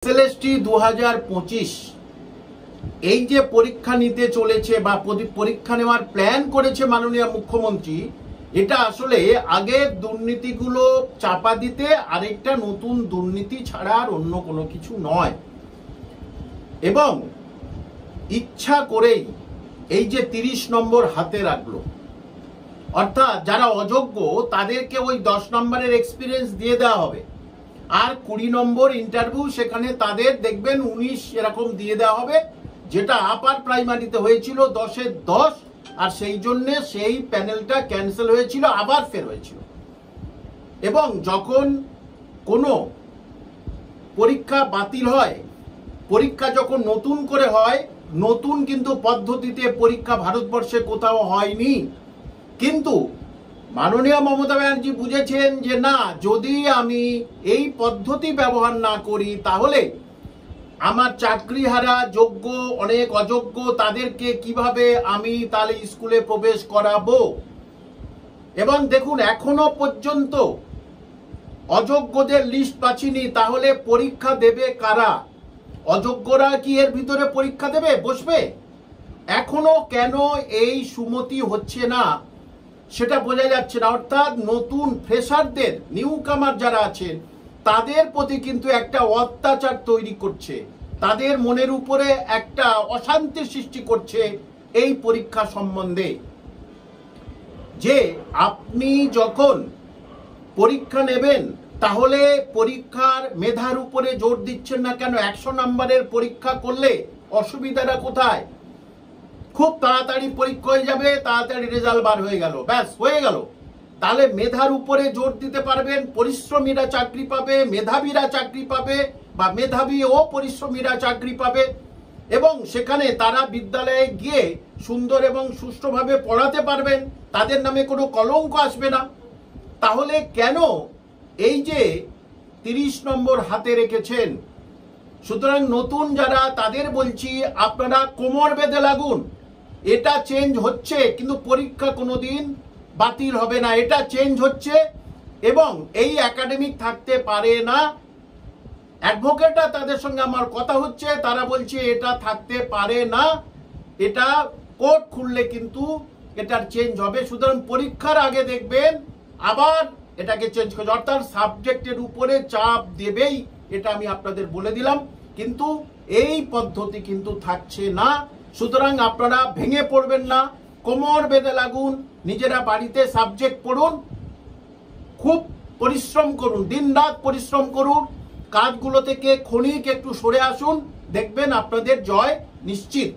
SLST 2025 এই যে পরীক্ষা নিতে চলেছে বা পরীক্ষা নেওয়ার প্ল্যান করেছে মাননীয় মুখ্যমন্ত্রী, এটা আসলে আগের দুর্নীতিগুলো চাপা দিতে আরেকটা নতুন দুর্নীতি ছাড়া আর অন্য কোনো কিছু নয়। এবং ইচ্ছা করেই এই যে 30 নম্বর হাতে রাখলো, অর্থাৎ যারা অযোগ্য তাদেরকে ওই 10 নম্বরের এক্সপিরিয়েন্স দিয়ে দেওয়া হবে, আর 20 নম্বর ইন্টারভিউ সেখানে তাদের দেখবেন 19 এরকম দিয়ে দেওয়া হবে, যেটা আপার প্রাইমারিতে হয়েছিল 10-এ 10, আর সেই জন্য সেই প্যানেলটা ক্যান্সেল হয়েছিল, আবার ফের হয়েছিল। এবং যখন কোনো পরীক্ষা বাতিল হয়, পরীক্ষা যখন নতুন করে হয়, নতুন কিন্তু পদ্ধতিতে পরীক্ষা ভারতবর্ষে কোথাও হয়নি, কিন্তু মাননীয় মমতা ব্যানার্জি বুঝেছেন যে না, যদি আমি এই পদ্ধতি ব্যবহার না করি তাহলে আমার চাকরিহারা যোগ্য অনেক অযোগ্য তাদেরকে কিভাবে আমি তাহলে স্কুলে প্রবেশ করাবো। এবং দেখুন, এখনো পর্যন্ত অযোগ্যদের লিস্ট পাচ্ছিনি, তাহলে পরীক্ষা দেবে কারা? অযোগ্যরা কি এর ভিতরে পরীক্ষা দেবে, বসবে? এখনো কেন এই সুমতি হচ্ছে না সেটা বোঝা যাচ্ছে না। অর্থাৎ নতুন ফ্রেশারদের, নিউ কামার যারা আছেন তাদের প্রতি কিন্তু একটা অত্যাচার তৈরি করছে, তাদের মনের উপরে একটা অশান্তির সৃষ্টি করছে এই পরীক্ষা সম্বন্ধে। যে আপনি যখন পরীক্ষা নেবেন তাহলে পরীক্ষার মেধার উপরে জোর দিচ্ছেন না কেন? 100 নম্বরের পরীক্ষা করলে অসুবিধাটা কোথায়? খুব তাড়াতাড়ি পরীক্ষা হয়ে যাবে, তাড়াতাড়ি রেজাল্ট বার হয়ে গেল, ব্যাস হয়ে গেল। তাহলে মেধার উপরে জোর দিতে পারবেন, পরিশ্রমীরা চাকরি পাবে, মেধাবীরা চাকরি পাবে, বা মেধাবী ও পরিশ্রমীরা চাকরি পাবে, এবং সেখানে তারা বিদ্যালয়ে গিয়ে সুন্দর এবং সুষ্ঠুভাবে পড়াতে পারবেন, তাদের নামে কোনো কলঙ্ক আসবে না। তাহলে কেন এই যে 30 নম্বর হাতে রেখেছেন? সুতরাং নতুন যারা, তাদের বলছি আপনারা কোমর বেঁধে লাগুন। এটা চেঞ্জ হচ্ছে, কিন্তু পরীক্ষা কোনোদিন বাতিল হবে না, এটা চেঞ্জ হচ্ছে। এবং এই একাডেমিক থাকতে পারে না। অ্যাডভোকেটরা, তাদের সঙ্গে আমার কথা হচ্ছে, তারা বলছে এটা থাকতে পারে না, এটা কোর্ট খুললে কিন্তু এটার চেঞ্জ হবে। সুতরাং পরীক্ষার আগে দেখবেন আবার এটাকে চেঞ্জ করছে, অর্থাৎ সাবজেক্টের উপরে চাপ দেবেই, এটা আমি আপনাদের বলে দিলাম। কিন্তু এই পদ্ধতি কিন্তু থাকছে না। সুতরাং আপনারা ভেঙে পড়বেন না, কোমর বেঁধে লাগুন, নিজেরা বাড়িতে সাবজেক্ট পড়ুন, খুব পরিশ্রম করুন, দিন রাত পরিশ্রম করুন, কাজগুলো থেকে ক্ষণিক একটু সরে আসুন, দেখবেন আপনাদের জয় নিশ্চিত।